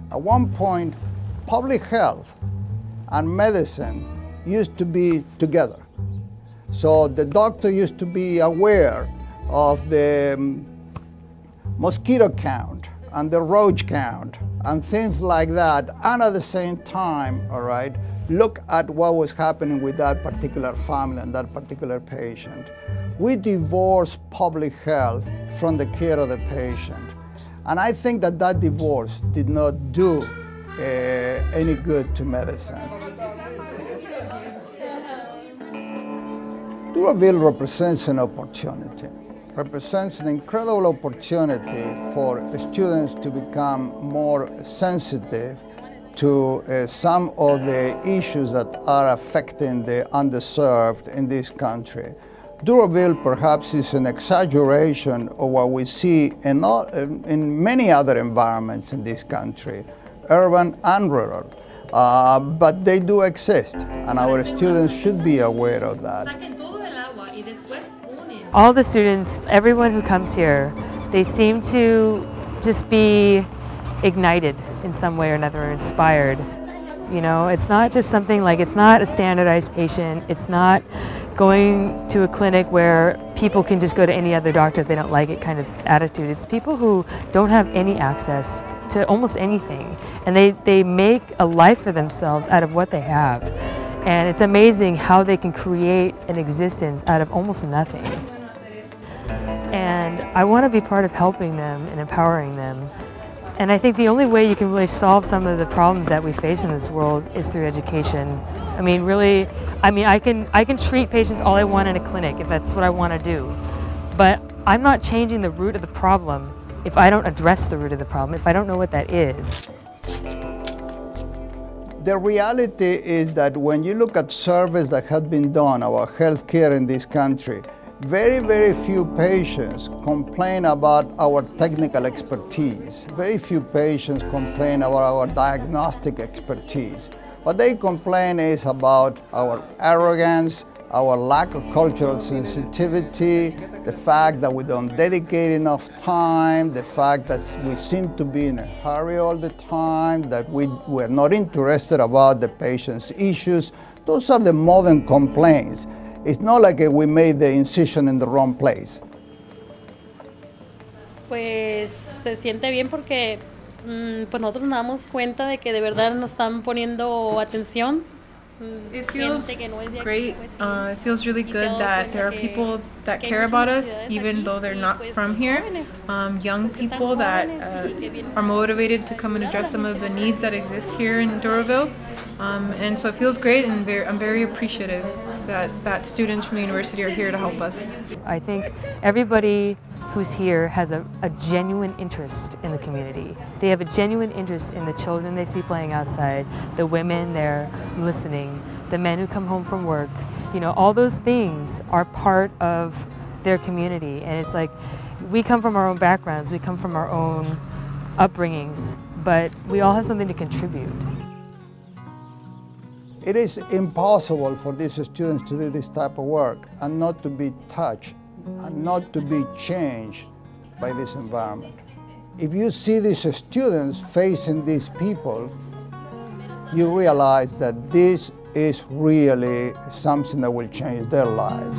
At one point, public health and medicine used to be together. So the doctor used to be aware of the mosquito count and the roach count and things like that, and at the same time, all right, look at what was happening with that particular family and that particular patient. We divorced public health from the care of the patient. And I think that that divorce did not do any good to medicine. Duroville represents an opportunity, represents an incredible opportunity for students to become more sensitive to some of the issues that are affecting the underserved in this country. Duroville perhaps is an exaggeration of what we see in many other environments in this country, urban and rural. But they do exist, and our students should be aware of that. All the students, everyone who comes here, they seem to just be ignited in some way or another, or inspired. You know, it's not just something like, it's not a standardized patient, it's not going to a clinic where people can just go to any other doctor if they don't like it kind of attitude. It's people who don't have any access to almost anything, and they make a life for themselves out of what they have. And it's amazing how they can create an existence out of almost nothing. And I want to be part of helping them and empowering them. And I think the only way you can really solve some of the problems that we face in this world is through education. I mean, really, I can treat patients all I want in a clinic if that's what I want to do. But I'm not changing the root of the problem if I don't address the root of the problem, if I don't know what that is. The reality is that when you look at surveys that have been done about healthcare in this country, very, very few patients complain about our technical expertise. Very few patients complain about our diagnostic expertise. What they complain is about our arrogance, our lack of cultural sensitivity, the fact that we don't dedicate enough time, the fact that we seem to be in a hurry all the time, that we're not interested about the patient's issues. Those are the modern complaints. It's not like we made the incision in the wrong place. Pues se siente bien porque pues nosotros nos damos cuenta de que de verdad nos están poniendo atención. It feels great. It feels really good that there are people that care about us, even though they're not from here. Young people that are motivated to come and address some of the needs that exist here in Duroville. And so it feels great, and I'm very appreciative that students from the university are here to help us. I think everybody who's here has a genuine interest in the community. They have a genuine interest in the children they see playing outside, the women there listening, the men who come home from work. You know, all those things are part of their community. And it's like, we come from our own backgrounds, we come from our own upbringings, but we all have something to contribute. It is impossible for these students to do this type of work and not to be touched and not to be changed by this environment. If you see these students facing these people, you realize that this is really something that will change their lives.